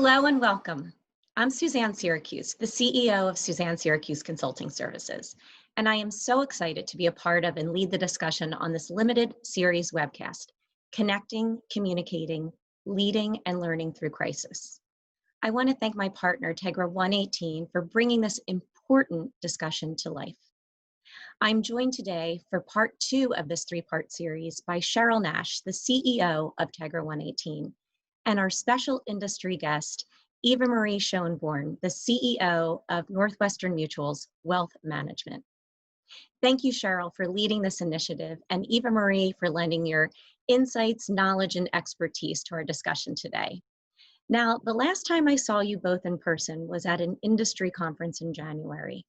Hello and welcome. I'm Suzanne Siracuse, the CEO of Suzanne Siracuse Consulting Services, and I am so excited to be a part of and lead the discussion on this limited series webcast, Connecting, Communicating, Leading, and Learning Through Crisis. I want to thank my partner, Tegra 118, for bringing this important discussion to life. I'm joined today for part 2 of this 3-part series by Cheryl Nash, the CEO of Tegra 118, and our special industry guest, Evamarie Schoenborn, the CEO of Northwestern Mutual's Wealth Management. Thank you, Cheryl, for leading this initiative, and Evamarie for lending your insights, knowledge, and expertise to our discussion today. Now, the last time I saw you both in person was at an industry conference in January.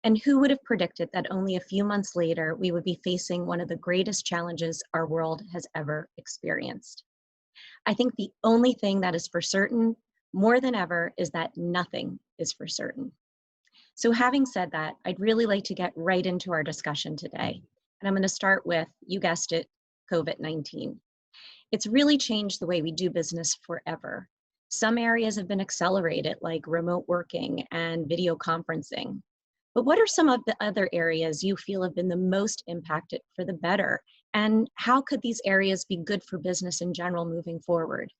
And who would have predicted that only a few months later, we would be facing one of the greatest challenges our world has ever experienced? I think the only thing that is for certain, more than ever, is that nothing is for certain. So having said that, I'd really like to get right into our discussion today. And I'm going to start with, you guessed it, COVID-19. It's really changed the way we do business forever. Some areas have been accelerated, like remote working and video conferencing. But what are some of the other areas you feel have been the most impacted for the better? And how could these areas be good for business in general moving forward?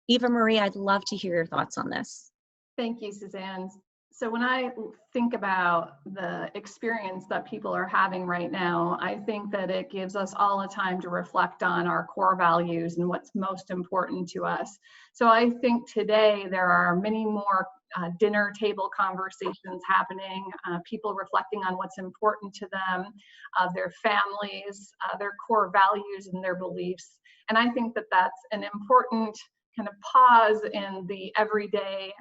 Evamarie, I'd love to hear your thoughts on this. Thank you, Suzanne. So when I think about the experience that people are having right now, I think that it gives us all a time to reflect on our core values and what's most important to us. So I think today there are many more dinner table conversations happening, people reflecting on what's important to them, their families, their core values and their beliefs. And I think that that's an important kind of pause in the everyday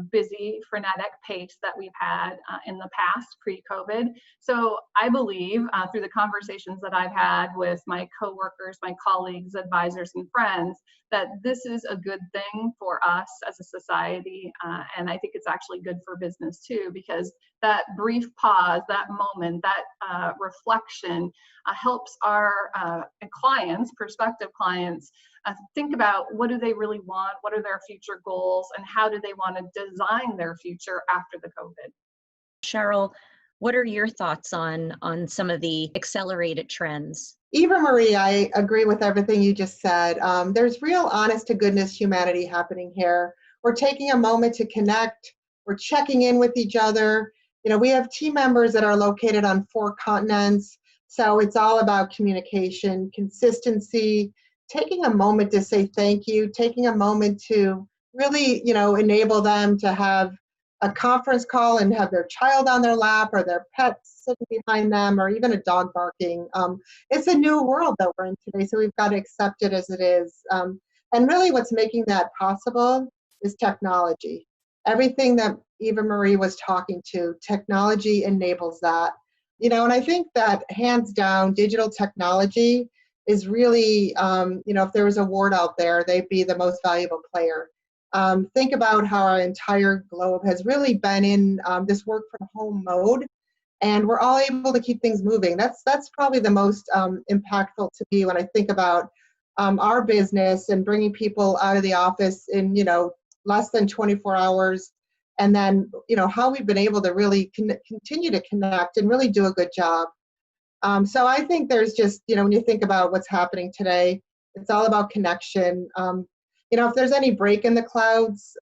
busy, frenetic pace that we've had in the past pre-COVID. So I believe through the conversations that I've had with my coworkers, my colleagues, advisors, and friends, that this is a good thing for us as a society. And I think it's actually good for business too, because that brief pause, that moment, that reflection helps our clients, prospective clients, think about what do they really want, what are their future goals, and how do they want to design their future after the COVID. Cheryl, what are your thoughts on some of the accelerated trends? Evamarie, I agree with everything you just said. There's real honest to goodness humanity happening here. We're taking a moment to connect. We're checking in with each other. You know, we have team members that are located on 4 continents. So it's all about communication, consistency, taking a moment to say thank you, taking a moment to really, enable them to have a conference call and have their child on their lap or their pet sitting behind them or even a dog barking. It's a new world that we're in today, so we've got to accept it as it is. And really what's making that possible is technology. Everything that Evamarie was talking to, technology enables that. And I think that hands down, digital technology is really, if there was a word out there, they'd be the most valuable player. Think about how our entire globe has really been in this work from home mode, and we're all able to keep things moving. That's probably the most impactful to me when I think about our business and bringing people out of the office in, less than 24 hours. And then, how we've been able to really continue to connect and really do a good job. So I think there's just, when you think about what's happening today, it's all about connection. If there's any break in the clouds,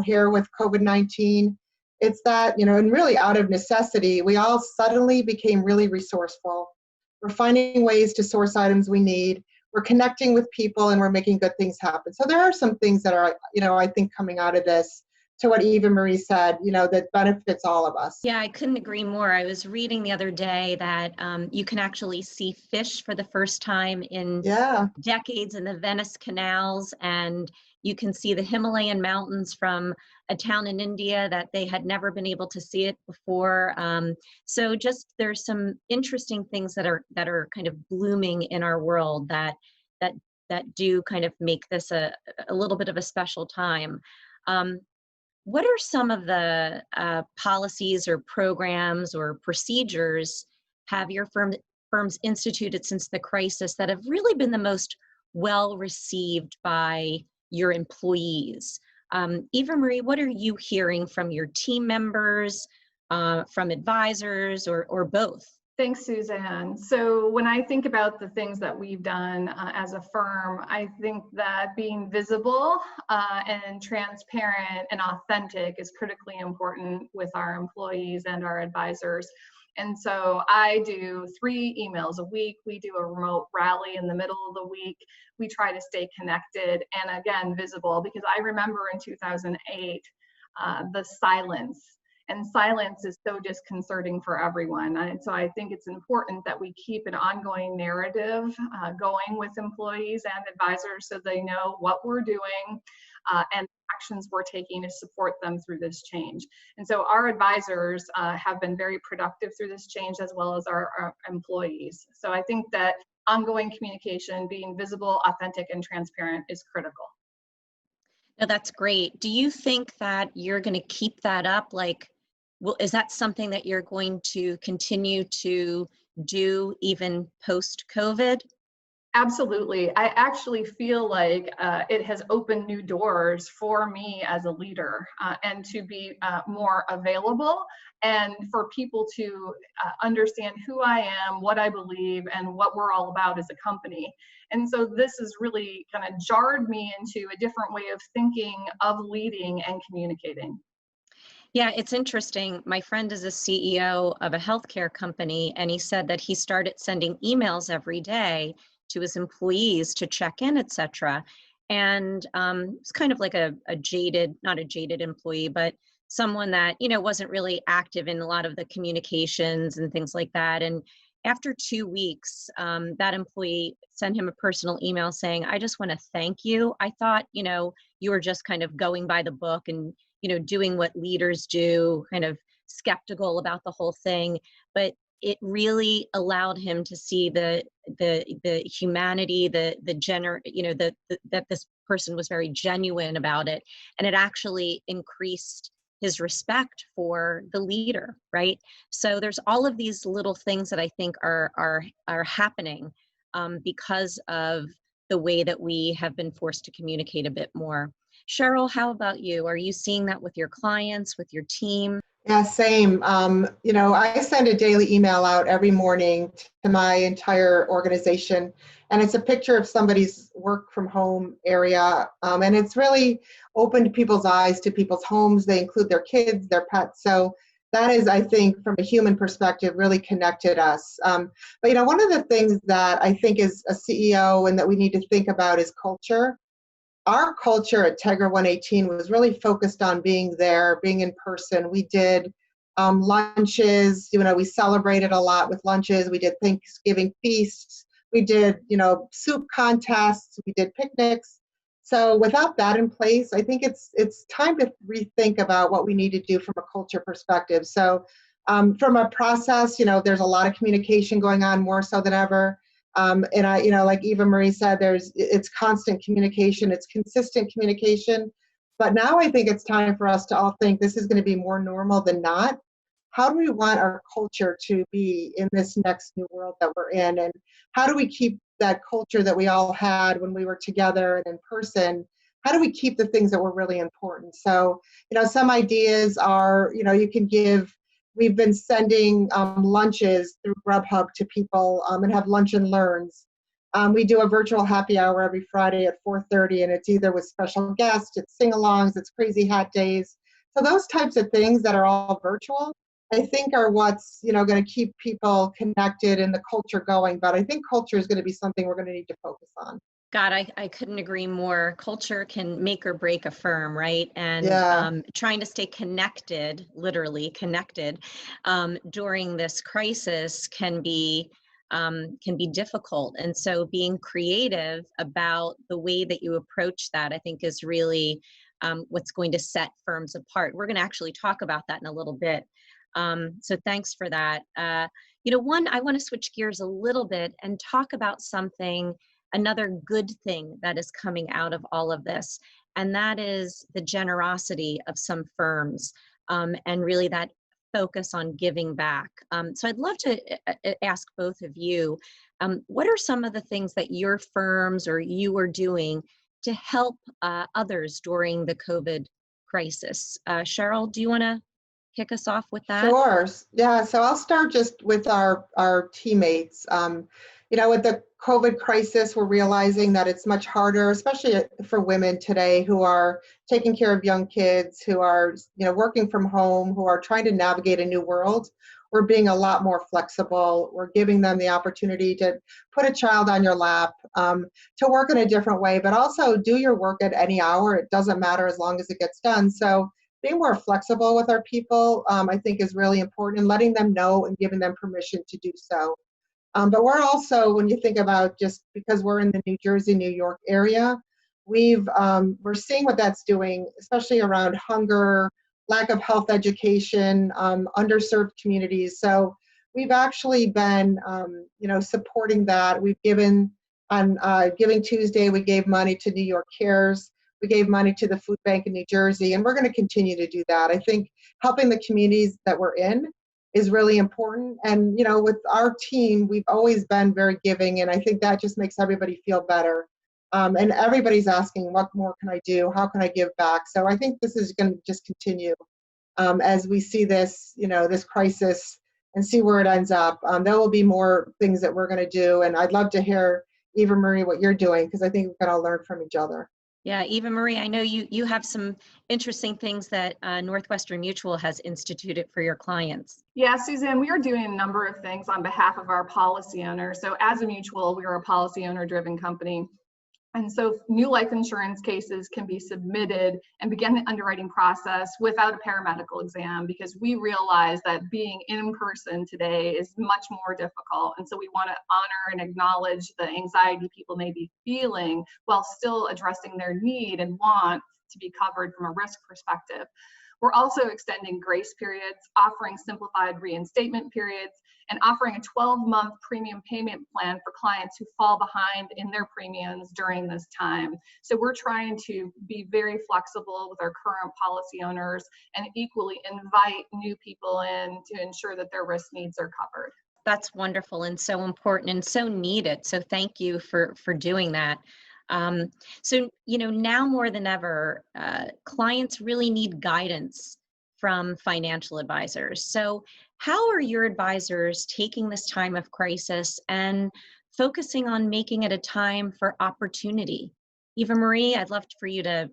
here with COVID-19, it's that, and really out of necessity, we all suddenly became really resourceful. We're finding ways to source items we need. We're connecting with people and we're making good things happen. So there are some things that are, I think coming out of this, to what Evamarie said, that benefits all of us. Yeah, I couldn't agree more. I was reading the other day that you can actually see fish for the first time in decades in the Venice canals, and you can see the Himalayan mountains from a town in India that they had never been able to see it before. So just there's some interesting things that are kind of blooming in our world that do kind of make this a little bit of a special time. What are some of the policies or programs or procedures have your firms instituted since the crisis that have really been the most well received by your employees? Evamarie, what are you hearing from your team members, from advisors, or both? Thanks, Suzanne. So when I think about the things that we've done as a firm, I think that being visible and transparent and authentic is critically important with our employees and our advisors. And so I do 3 emails a week. We do a remote rally in the middle of the week. We try to stay connected and, again, visible, because I remember in 2008, the silence. And silence is so disconcerting for everyone. And so I think it's important that we keep an ongoing narrative going with employees and advisors so they know what we're doing and actions we're taking to support them through this change. And so our advisors have been very productive through this change, as well as our employees. So I think that ongoing communication, being visible, authentic, and transparent is critical. No, that's great. Do you think that you're going to keep that up? Like, well, is that something that you're going to continue to do even post-COVID? Absolutely. I actually feel like it has opened new doors for me as a leader and to be more available, and for people to understand who I am, what I believe, and what we're all about as a company. And so this has really kind of jarred me into a different way of thinking of leading and communicating. Yeah, it's interesting. My friend is a CEO of a healthcare company, and he said that he started sending emails every day to his employees to check in, et cetera. And it's kind of like a jaded, not a jaded employee, but someone that, wasn't really active in a lot of the communications and things like that. And after 2 weeks, that employee sent him a personal email saying, "I just want to thank you. I thought, you were just kind of going by the book and doing what leaders do, kind of skeptical about the whole thing. But it really allowed him to see the humanity, that this person was very genuine about it. And it actually increased his respect for the leader, right? So there's all of these little things that I think are happening because of the way that we have been forced to communicate a bit more. Cheryl, how about you? Are you seeing that with your clients, with your team? Yeah, same. I send a daily email out every morning to my entire organization, and it's a picture of somebody's work from home area. And it's really opened people's eyes to people's homes. They include their kids, their pets. So that is, I think, from a human perspective, really connected us. But one of the things that I think as a CEO and that we need to think about is culture. Our culture at Tegra 118 was really focused on being there, being in person. We did lunches, we celebrated a lot with lunches. We did Thanksgiving feasts. We did, soup contests. We did picnics. So without that in place, I think it's time to rethink about what we need to do from a culture perspective. So from a process, there's a lot of communication going on, more so than ever. And I, like Evamarie said, it's constant communication, it's consistent communication. But now I think it's time for us to all think this is going to be more normal than not. How do we want our culture to be in this next new world that we're in? And how do we keep that culture that we all had when we were together and in person? How do we keep the things that were really important? So, some ideas are, we've been sending lunches through Grubhub to people and have lunch and learns. We do a virtual happy hour every Friday at 4:30, and it's either with special guests, it's sing-alongs, it's crazy hat days. So those types of things that are all virtual, I think are what's going to keep people connected and the culture going. But I think culture is going to be something we're going to need to focus on. God, I couldn't agree more. Culture can make or break a firm, right? And Yeah. Trying to stay connected, literally connected, during this crisis can be difficult. And so being creative about the way that you approach that, I think, is really what's going to set firms apart. We're going to actually talk about that in a little bit. So thanks for that. I want to switch gears a little bit and talk about another good thing that is coming out of all of this, and that is the generosity of some firms and really that focus on giving back. So I'd love to ask both of you, what are some of the things that your firms or you are doing to help others during the COVID crisis. Cheryl, do you want to kick us off with that? Sure. Yeah. So I'll start just with our teammates. With the COVID crisis, we're realizing that it's much harder, especially for women today who are taking care of young kids, who are, working from home, who are trying to navigate a new world. We're being a lot more flexible. We're giving them the opportunity to put a child on your lap, to work in a different way, but also do your work at any hour. It doesn't matter as long as it gets done. So being more flexible with our people, I think is really important, and letting them know and giving them permission to do so. But we're also, when you think about, just because we're in the New Jersey, New York area, we're seeing what that's doing, especially around hunger, lack of health education, underserved communities. So we've actually been, supporting that. We've given on Giving Tuesday, we gave money to New York Cares. We gave money to the food bank in New Jersey, and we're going to continue to do that. I think helping the communities that we're in is really important. And, with our team, we've always been very giving, and I think that just makes everybody feel better. And everybody's asking, what more can I do? How can I give back? So I think this is going to just continue as we see this, this crisis and see where it ends up. There will be more things that we're going to do. And I'd love to hear, Evamarie, what you're doing, because I think we can all learn from each other. Yeah, Evamarie, I know you have some interesting things that Northwestern Mutual has instituted for your clients. Yeah, Suzanne, we are doing a number of things on behalf of our policy owners. So as a mutual, we are a policy owner driven company. And so new life insurance cases can be submitted and begin the underwriting process without a paramedical exam, because we realize that being in person today is much more difficult. And so we want to honor and acknowledge the anxiety people may be feeling while still addressing their need and want to be covered from a risk perspective. We're also extending grace periods, offering simplified reinstatement periods, and offering a 12-month premium payment plan for clients who fall behind in their premiums during this time. So we're trying to be very flexible with our current policy owners and equally invite new people in to ensure that their risk needs are covered. That's wonderful and so important and so needed. So thank you for doing that. So, now more than ever, clients really need guidance from financial advisors. So how are your advisors taking this time of crisis and focusing on making it a time for opportunity? Evamarie, I'd love for you to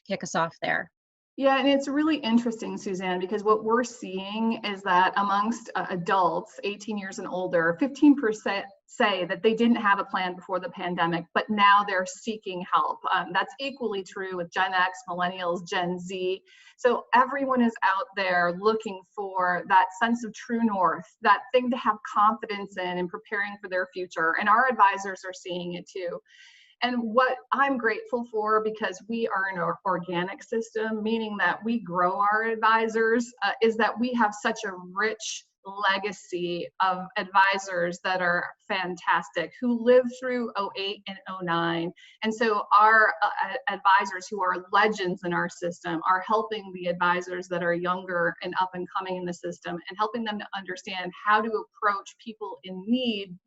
kick us off there. Yeah, and it's really interesting, Suzanne, because what we're seeing is that amongst adults 18 years and older, 15% say that they didn't have a plan before the pandemic, but now they're seeking help. That's equally true with Gen X, Millennials, Gen Z. So everyone is out there looking for that sense of true north, that thing to have confidence in and preparing for their future. And our advisors are seeing it too. And what I'm grateful for, because we are an organic system, meaning that we grow our advisors, is that we have such a rich legacy of advisors that are fantastic, who lived through 08 and 09. And so our advisors who are legends in our system are helping the advisors that are younger and up and coming in the system, and helping them to understand how to approach people in need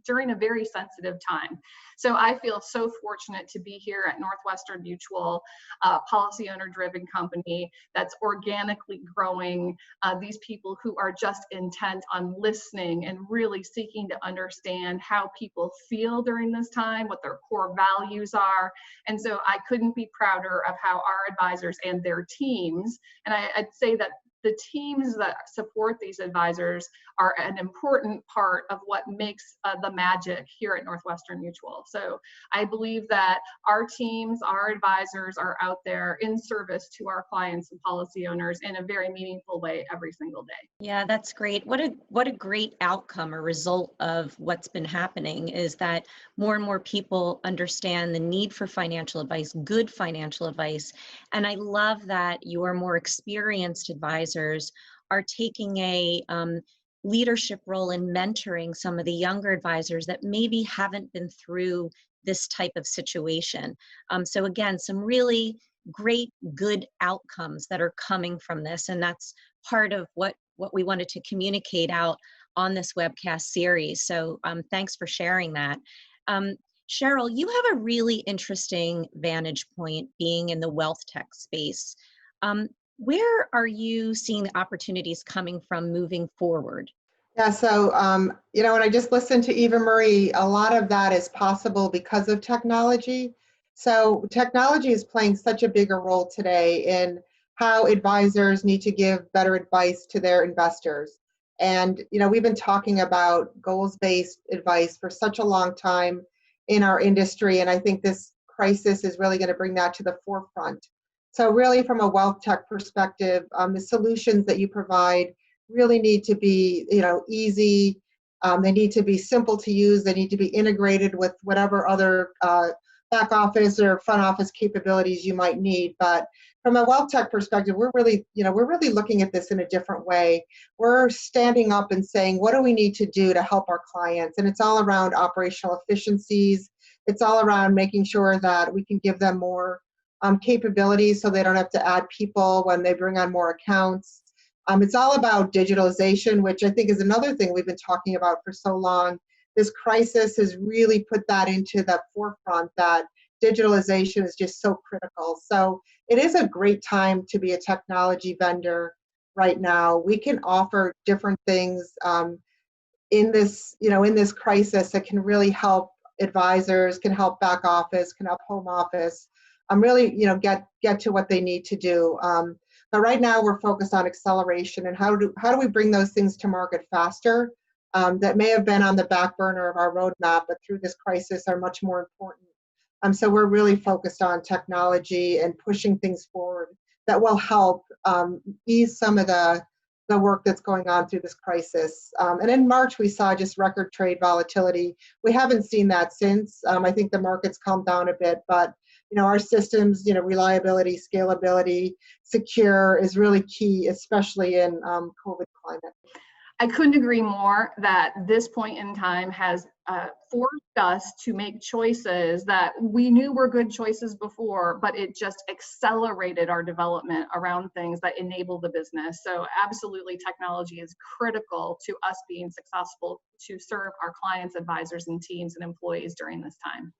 during a very sensitive time. So I feel so fortunate to be here at Northwestern Mutual, a policy owner driven company that's organically growing these people who are just intent on listening and really seeking to understand how people feel during this time, what their core values are. And so I couldn't be prouder of how our advisors and their teams, and I'd say that the teams that support these advisors are an important part of what makes the magic here at Northwestern Mutual. So I believe that our teams, our advisors are out there in service to our clients and policy owners in a very meaningful way every single day. Yeah, that's great. What a great outcome or result of what's been happening is that more and more people understand the need for financial advice, good financial advice. And I love that your more experienced advisors are taking a leadership role in mentoring some of the younger advisors that maybe haven't been through this type of situation. So again, some really great, good outcomes that are coming from this. And that's part of what we wanted to communicate out on this webcast series. So thanks for sharing that. Cheryl, you have a really interesting vantage point being in the wealth tech space. Um, where are you seeing the opportunities coming from moving forward? Yeah, so, when I just listened to Evamarie, a lot of that is possible because of technology. So technology is playing such a bigger role today in how advisors need to give better advice to their investors. And, we've been talking about goals-based advice for such a long time in our industry, and I think this crisis is really going to bring that to the forefront. So really, from a wealth tech perspective, the solutions that you provide really need to be, easy. They need to be simple to use. They need to be integrated with whatever other back office or front office capabilities you might need. But from a wealth tech perspective, we're really looking at this in a different way. We're standing up and saying, what do we need to do to help our clients? And it's all around operational efficiencies. It's all around making sure that we can give them more capabilities so they don't have to add people when they bring on more accounts. It's all about digitalization, which I think is another thing we've been talking about for so long. This crisis has really put that into the forefront, that digitalization is just so critical. So it is a great time to be a technology vendor right now. We can offer different things in this crisis that can really help advisors, can help back office, can help home office, really, get to what they need to do. But right now we're focused on acceleration and how do we bring those things to market faster that may have been on the back burner of our roadmap, but through this crisis are much more important. So we're really focused on technology and pushing things forward that will help ease some of the work that's going on through this crisis. And in March, we saw just record trade volatility. We haven't seen that since. I think the market's calmed down a bit, but our systems, reliability, scalability, secure is really key, especially in COVID climate. I couldn't agree more that this point in time has forced us to make choices that we knew were good choices before, but it just accelerated our development around things that enable the business. So absolutely, technology is critical to us being successful to serve our clients, advisors, and teams and employees during this time.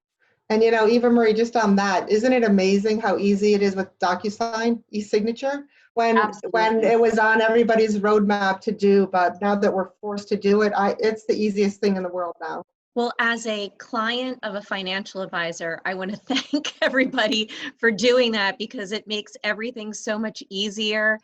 And Evamarie, just on that, isn't it amazing how easy it is with DocuSign e-signature? When it was on everybody's roadmap to do, but now that we're forced to do it, it's the easiest thing in the world now. Well, as a client of a financial advisor, I want to thank everybody for doing that because it makes everything so much easier,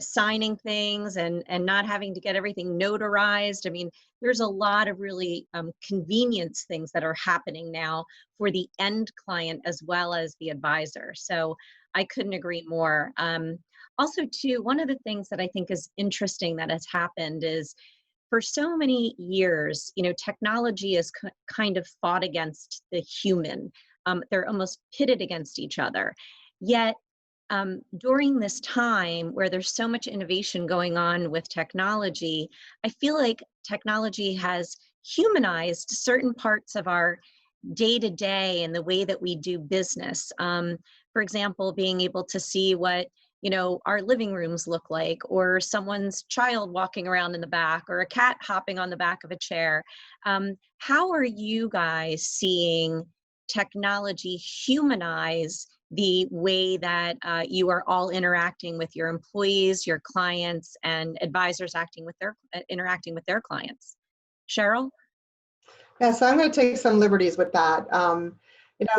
signing things and not having to get everything notarized. I mean, there's a lot of really convenience things that are happening now for the end client as well as the advisor. So I couldn't agree more. Also, too, one of the things that I think is interesting that has happened is for so many years, technology is kind of fought against the human. They're almost pitted against each other. Yet, during this time where there's so much innovation going on with technology, I feel like technology has humanized certain parts of our day-to-day and the way that we do business. For example, being able to see what our living rooms look like, or someone's child walking around in the back, or a cat hopping on the back of a chair. How are you guys seeing technology humanize the way that you are all interacting with your employees, your clients, and advisors interacting with their clients? Cheryl? Yeah, so I'm going to take some liberties with that.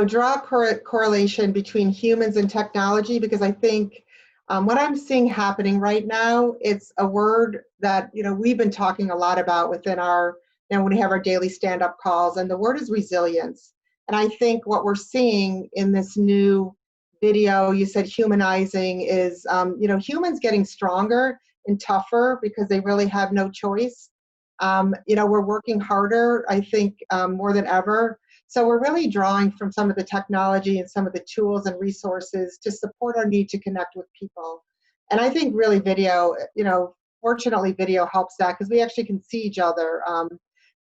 Draw a correlation between humans and technology, because I think what I'm seeing happening right now, it's a word that we've been talking a lot about within our, when we have our daily stand-up calls, and the word is resilience. And I think what we're seeing in this new video, you said humanizing, is humans getting stronger and tougher because they really have no choice. We're working harder, I think, more than ever. So we're really drawing from some of the technology and some of the tools and resources to support our need to connect with people. And I think really video, fortunately video helps that because we actually can see each other.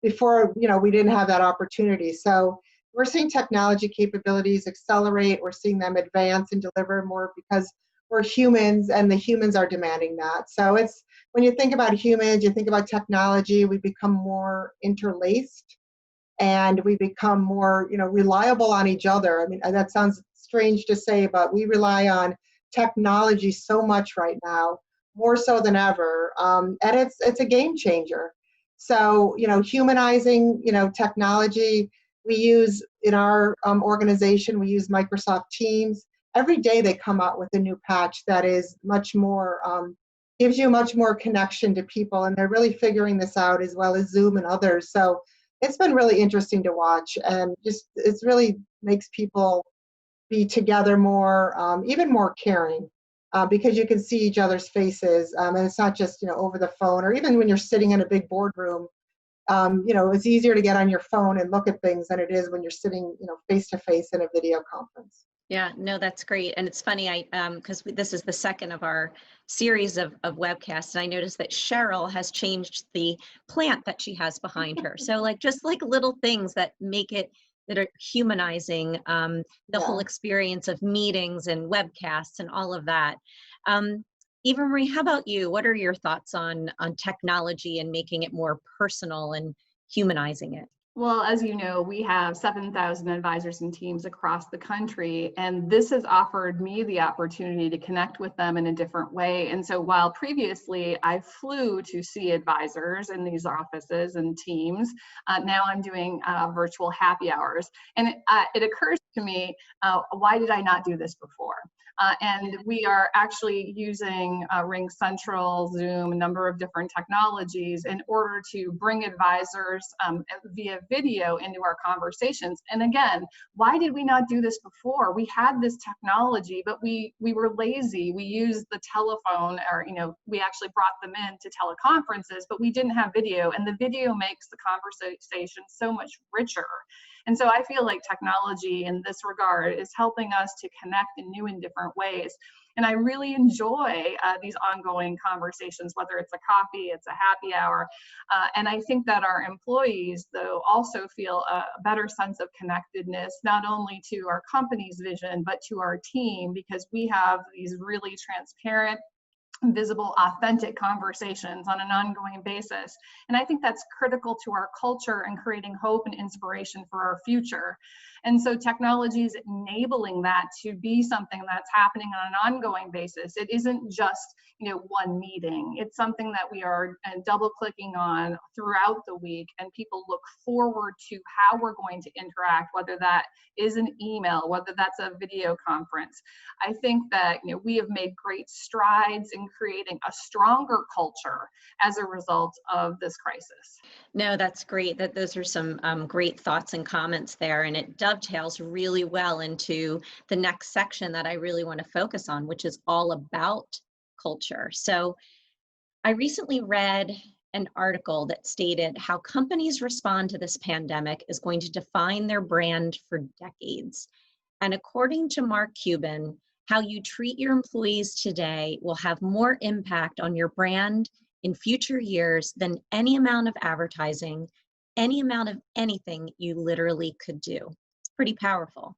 Before, we didn't have that opportunity. So we're seeing technology capabilities accelerate. We're seeing them advance and deliver more because we're humans and the humans are demanding that. So it's, when you think about humans, you think about technology, we become more interlaced. and we become more, reliable on each other. I mean, that sounds strange to say, but we rely on technology so much right now, more so than ever, and it's a game changer. So, humanizing, technology. We use in our organization, we use Microsoft Teams. Every day they come out with a new patch that is much more, gives you much more connection to people, and they're really figuring this out, as well as Zoom and others. So it's been really interesting to watch, and just it really makes people be together more, even more caring, because you can see each other's faces, and it's not just over the phone, or even when you're sitting in a big boardroom. It's easier to get on your phone and look at things than it is when you're sitting, face to face in a video conference. Yeah, no, that's great. And it's funny, because this is the second of our series of webcasts, and I noticed that Cheryl has changed the plant that she has behind her. So just little things that make it, that are humanizing the whole experience of meetings and webcasts and all of that. Evamarie, how about you? What are your thoughts on technology and making it more personal and humanizing it? Well, as you know, we have 7,000 advisors and teams across the country, and this has offered me the opportunity to connect with them in a different way. And so while previously I flew to see advisors in these offices and teams, now I'm doing virtual happy hours. And it occurs to me, why did I not do this before? And we are actually using Ring Central, Zoom, a number of different technologies in order to bring advisors via video into our conversations. And again, why did we not do this before? We had this technology, but we were lazy. We used the telephone, or we actually brought them in to teleconferences, but we didn't have video, and the video makes the conversation so much richer. And so I feel like technology in this regard is helping us to connect in new and different ways. And I really enjoy these ongoing conversations, whether it's a coffee, it's a happy hour. And I think that our employees, though, also feel a better sense of connectedness, not only to our company's vision, but to our team, because we have these really transparent, visible, authentic conversations on an ongoing basis. And I think that's critical to our culture and creating hope and inspiration for our future. And so technology is enabling that to be something that's happening on an ongoing basis. It isn't just one meeting. It's something that we are double clicking on throughout the week, and people look forward to how we're going to interact, whether that is an email, whether that's a video conference. I think that we have made great strides in creating a stronger culture as a result of this crisis. No, that's great. Those are some great thoughts and comments there, and it dovetails really well into the next section that I really want to focus on, which is all about culture. So I recently read an article that stated how companies respond to this pandemic is going to define their brand for decades. And according to Mark Cuban, how you treat your employees today will have more impact on your brand in future years than any amount of advertising, any amount of anything you literally could do. It's pretty powerful.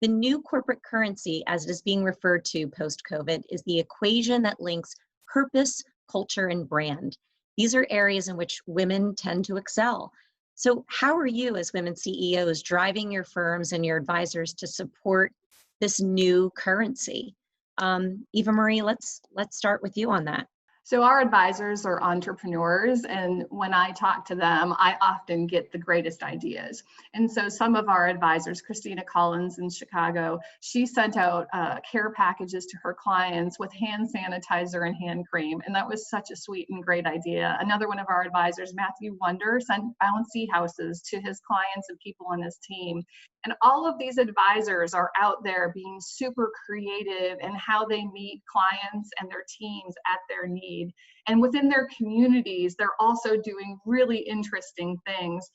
The new corporate currency, as it is being referred to post-COVID, is the equation that links purpose, culture, and brand. These are areas in which women tend to excel. So how are you as women CEOs driving your firms and your advisors to support this new currency? Evamarie, let's start with you on that. So our advisors are entrepreneurs, and when I talk to them, I often get the greatest ideas. And so some of our advisors, Christina Collins in Chicago, she sent out care packages to her clients with hand sanitizer and hand cream, and that was such a sweet and great idea. Another one of our advisors, Matthew Wonder, sent bouncy houses to his clients and people on his team. And all of these advisors are out there being super creative in how they meet clients and their teams at their need. And within their communities, they're also doing really interesting things.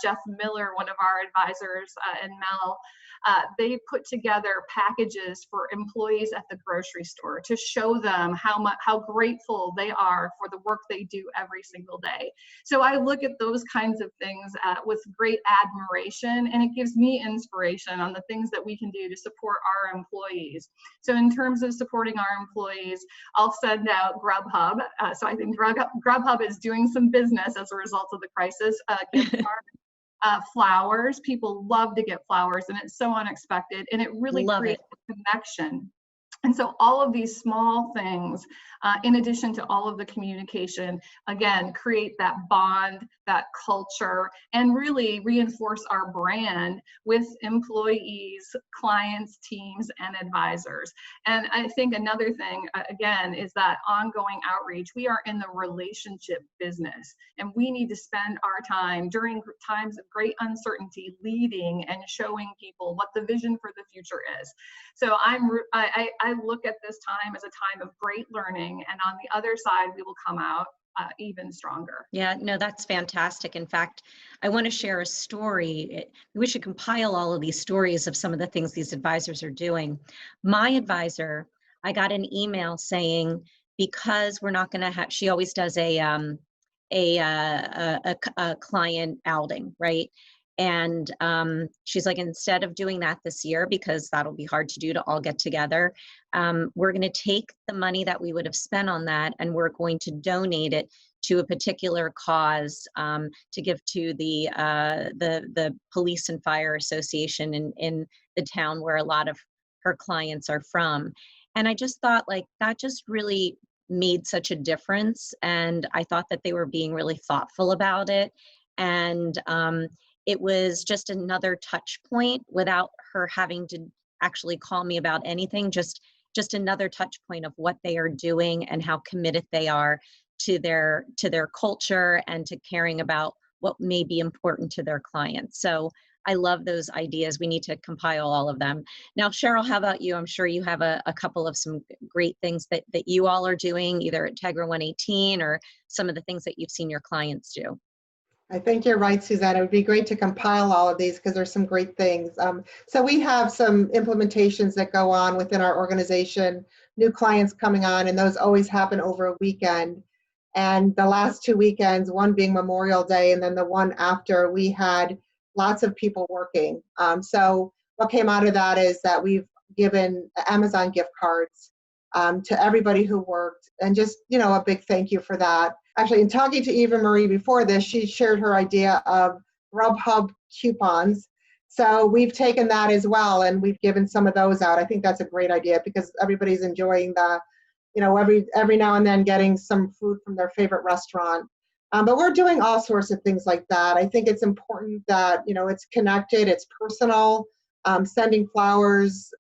Jeff Miller, one of our advisors, and Mel, they put together packages for employees at the grocery store to show them how grateful they are for the work they do every single day. So I look at those kinds of things with great admiration, and it gives me inspiration on the things that we can do to support our employees. So in terms of supporting our employees, I'll send out Grubhub. So I think Grubhub is doing some business as a result of the crisis. Gift card. Flowers, people love to get flowers, and it's so unexpected, and it really Love creates it. a connection. And so all of these small things, in addition to all of the communication, again, create that bond, that culture, and really reinforce our brand with employees, clients, teams, and advisors. And I think another thing, again, is that ongoing outreach. We are in the relationship business, and we need to spend our time during times of great uncertainty leading and showing people what the vision for the future is. So I look at this time as a time of great learning, and on the other side, we will come out even stronger. Yeah, no, that's fantastic. In fact, I want to share a story. We should compile all of these stories of some of the things these advisors are doing. My advisor, I got an email saying, because we're not going to have, she always does a client outing, right? And she's like, instead of doing that this year, because that'll be hard to do to all get together, we're going to take the money that we would have spent on that, and we're going to donate it to a particular cause, to give to the police and fire association in the town where a lot of her clients are from. And I just thought, like, that just really made such a difference. And I thought that they were being really thoughtful about it. And it was just another touch point without her having to actually call me about anything, just another touch point of what they are doing and how committed they are to their culture and to caring about what may be important to their clients. So I love those ideas. We need to compile all of them. Now, Cheryl, how about you? I'm sure you have a couple of some great things that you all are doing, either at Tegra 118 or some of the things that you've seen your clients do. I think you're right, Suzanne. It would be great to compile all of these because there's some great things. So we have some implementations that go on within our organization, new clients coming on, and those always happen over a weekend. And the last 2 weekends, one being Memorial Day and then the one after, we had lots of people working. So what came out of that is that we've given Amazon gift cards to everybody who worked, and just, a big thank you for that. Actually, in talking to Evamarie before this, she shared her idea of Grubhub coupons. So we've taken that as well, and we've given some of those out. I think that's a great idea because everybody's enjoying the, every now and then getting some food from their favorite restaurant. But we're doing all sorts of things like that. I think it's important that, it's connected, it's personal, sending flowers,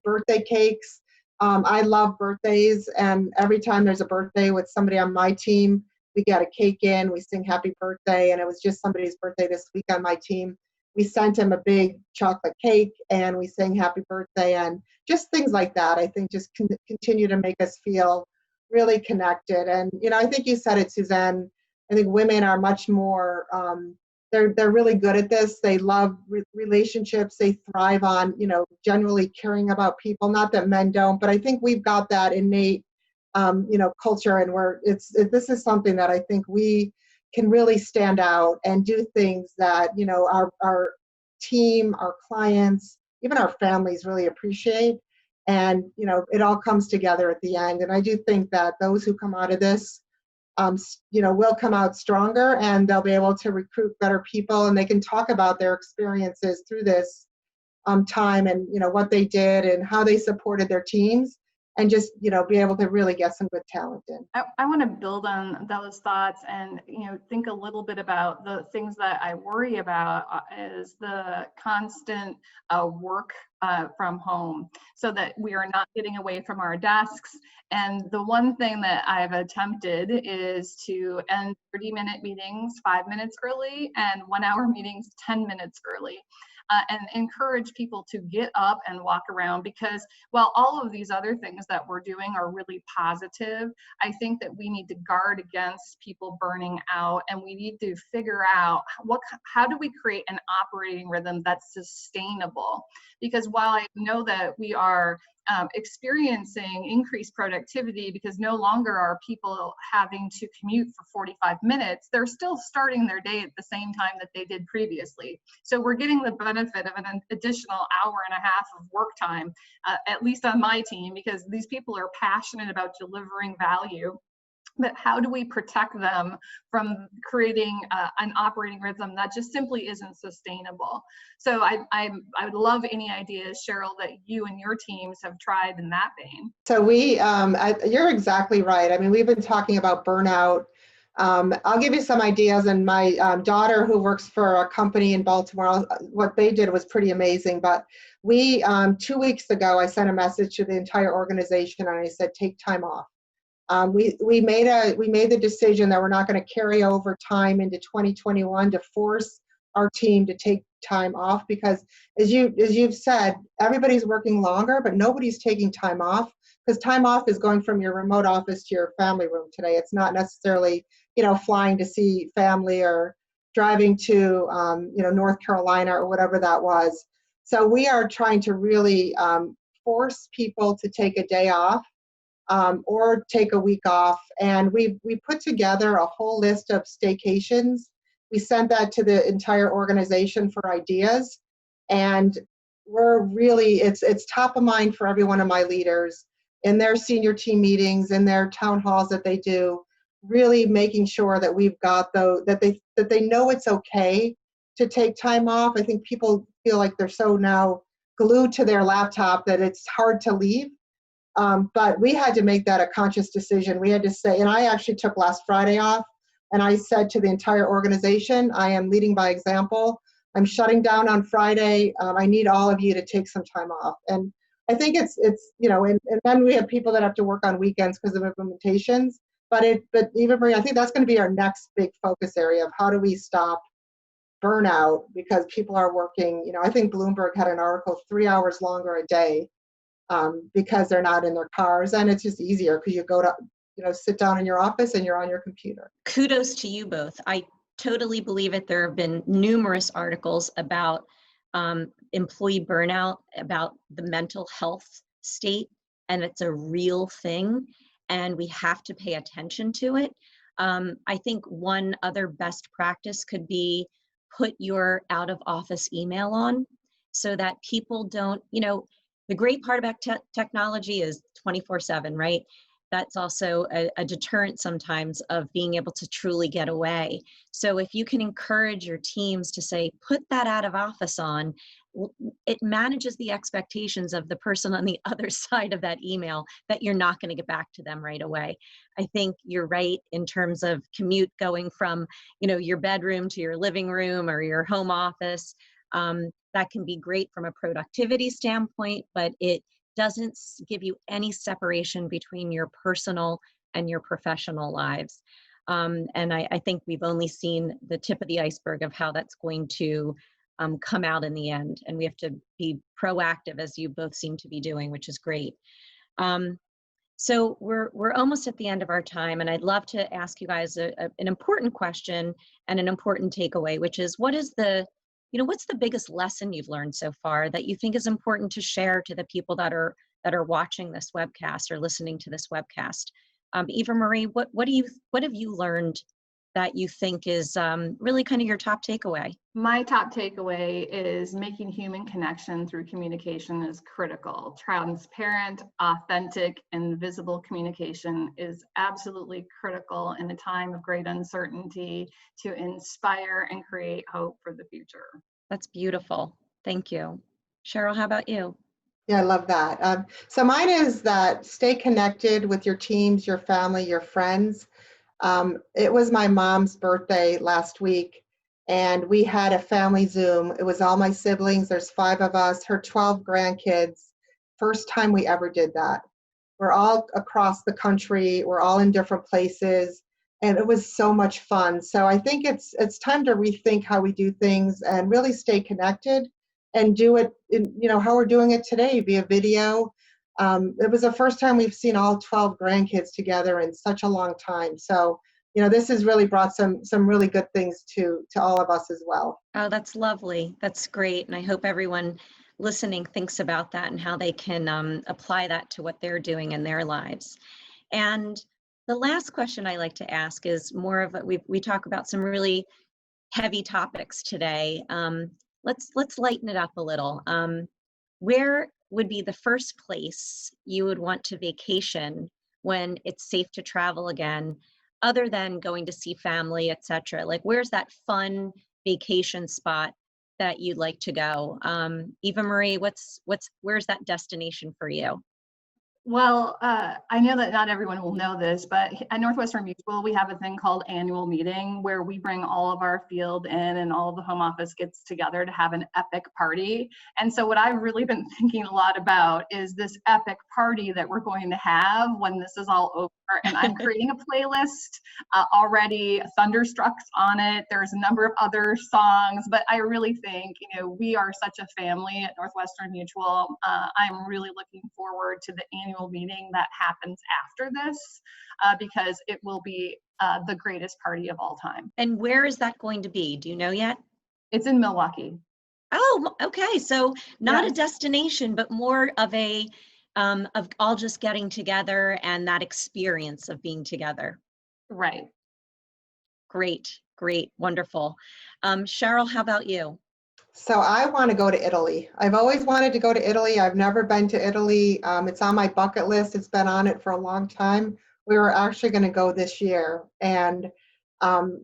birthday cakes. I love birthdays, and every time there's a birthday with somebody on my team, we get a cake in, we sing happy birthday, and it was just somebody's birthday this week on my team. We sent him a big chocolate cake, and we sang happy birthday, and just things like that, I think, just continue to make us feel really connected. And, I think you said it, Suzanne, I think women are much more, they're really good at this. They love relationships. They thrive on, generally caring about people. Not that men don't, but I think we've got that innate, culture. And this is something that I think we can really stand out and do things that, our team, our clients, even our families really appreciate. And, it all comes together at the end. And I do think that those who come out of this, will come out stronger, and they'll be able to recruit better people, and they can talk about their experiences through this time, and what they did and how they supported their teams, and just be able to really get some good talent in. I want to build on those thoughts and think a little bit about the things that I worry about is the constant work from home, so that we are not getting away from our desks. And the one thing that I've attempted is to end 30-minute meetings 5 minutes early and 1-hour meetings 10 minutes early. And encourage people to get up and walk around, because while all of these other things that we're doing are really positive, I think that we need to guard against people burning out, and we need to figure out how do we create an operating rhythm that's sustainable. Because while I know that we are experiencing increased productivity because no longer are people having to commute for 45 minutes, they're still starting their day at the same time that they did previously. So we're getting the benefit of an additional hour and a half of work time, at least on my team, because these people are passionate about delivering value. but how do we protect them from creating an operating rhythm that just simply isn't sustainable? So I would love any ideas, Cheryl, that you and your teams have tried in that vein. So you're exactly right. I mean, we've been talking about burnout. I'll give you some ideas. And my daughter, who works for a company in Baltimore, what they did was pretty amazing. But 2 weeks ago, I sent a message to the entire organization and I said, take time off. We made the decision that we're not going to carry over time into 2021 to force our team to take time off, because as you've said, everybody's working longer, but nobody's taking time off, because time off is going from your remote office to your family room today. It's not necessarily, flying to see family or driving to, North Carolina or whatever that was. So we are trying to really force people to take a day off or take a week off. And we put together a whole list of staycations. We sent that to the entire organization for ideas. And it's top of mind for every one of my leaders in their senior team meetings, in their town halls that they do, really making sure that we've got that they know it's okay to take time off. I think people feel like they're so now glued to their laptop that it's hard to leave. But we had to make that a conscious decision. We had to say, and I actually took last Friday off, and I said to the entire organization, I am leading by example. I'm shutting down on Friday. I need all of you to take some time off. And I think it's and then we have people that have to work on weekends because of implementations. But Evamarie, I think that's going to be our next big focus area of how do we stop burnout, because people are working, I think Bloomberg had an article 3 hours longer a day because they're not in their cars, and it's just easier because you go to sit down in your office and you're on your computer. Kudos to you both. I totally believe it. There have been numerous articles about employee burnout, about the mental health state, and it's a real thing, and we have to pay attention to it. I think one other best practice could be put your out of office email on so that people don't, the great part about technology is 24/7, right? That's also a deterrent sometimes of being able to truly get away. So if you can encourage your teams to say, put that out of office on, it manages the expectations of the person on the other side of that email that you're not going to get back to them right away. I think you're right in terms of commute going from, your bedroom to your living room or your home office. That can be great from a productivity standpoint, but it doesn't give you any separation between your personal and your professional lives. And I think we've only seen the tip of the iceberg of how that's going to come out in the end. And we have to be proactive, as you both seem to be doing, which is great. So we're almost at the end of our time, and I'd love to ask you guys an important question and an important takeaway, which is what's the biggest lesson you've learned so far that you think is important to share to the people that are watching this webcast or listening to this webcast? Evamarie, what have you learned that you think is really kind of your top takeaway? My top takeaway is making human connection through communication is critical. Transparent, authentic, and visible communication is absolutely critical in a time of great uncertainty to inspire and create hope for the future. That's beautiful. Thank you. Cheryl, how about you? Yeah, I love that. So mine is that stay connected with your teams, your family, your friends. It was my mom's birthday last week, and we had a family Zoom. It was all my siblings. There's 5 of us, her 12 grandkids. First time we ever did that. We're all across the country. We're all in different places, and it was so much fun. So I think it's time to rethink how we do things and really stay connected and do it in, how we're doing it today via video. It was the first time we've seen all 12 grandkids together in such a long time. So, this has really brought some really good things to all of us as well. Oh, that's lovely. That's great. And I hope everyone listening thinks about that and how they can apply that to what they're doing in their lives. And the last question I like to ask is more of we talk about some really heavy topics today. Let's lighten it up a little. Where would be the first place you would want to vacation when it's safe to travel again, other than going to see family, etc.? Like, where's that fun vacation spot that you'd like to go? Evamarie, where's that destination for you? Well, I know that not everyone will know this, but at Northwestern Mutual, we have a thing called annual meeting where we bring all of our field in and all of the home office gets together to have an epic party. And so what I've really been thinking a lot about is this epic party that we're going to have when this is all over. And I'm creating a playlist already, Thunderstruck's on it. There's a number of other songs, but I really think, we are such a family at Northwestern Mutual. I'm really looking forward to the annual meeting that happens after this because it will be the greatest party of all time. And where is that going to be? Do you know yet? It's in Milwaukee. Oh, okay. So not a destination, but more of of all just getting together and that experience of being together. Right. Great, great, wonderful. Cheryl, how about you? So I want to go to Italy. I've always wanted to go to Italy. I've never been to Italy. It's on my bucket list. It's been on it for a long time. We were actually going to go this year, and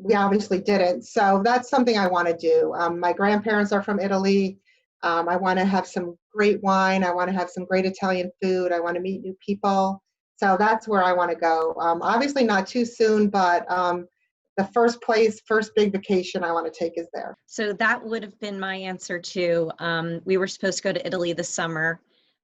we obviously didn't. So that's something I want to do. My grandparents are from Italy. I want to have some great wine. I want to have some great Italian food. I want to meet new people. So that's where I want to go. Obviously not too soon, but the first big vacation I want to take is there. So that would have been my answer too. We were supposed to go to Italy this summer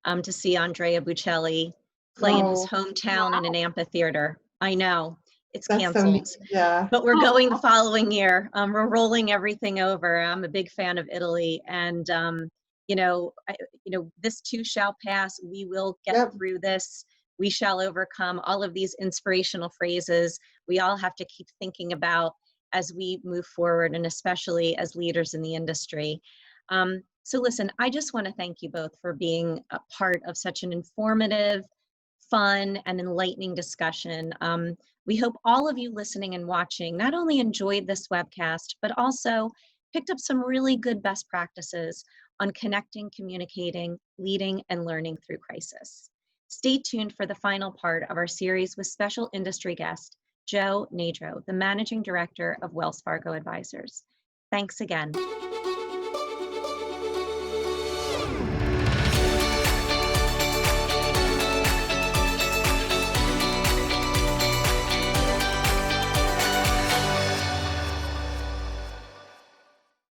to see Andrea Bocelli play in his hometown in an amphitheater. I know, it's canceled. Yeah. But we're going the following year. We're rolling everything over. I'm a big fan of Italy, and this too shall pass. We will get through this. We shall overcome. All of these inspirational phrases we all have to keep thinking about as we move forward, and especially as leaders in the industry. So listen, I just want to thank you both for being a part of such an informative, fun, and enlightening discussion. We hope all of you listening and watching not only enjoyed this webcast, but also picked up some really good best practices on connecting, communicating, leading, and learning through crisis. Stay tuned for the final part of our series with special industry guest, Joe Nadro, the Managing Director of Wells Fargo Advisors. Thanks again.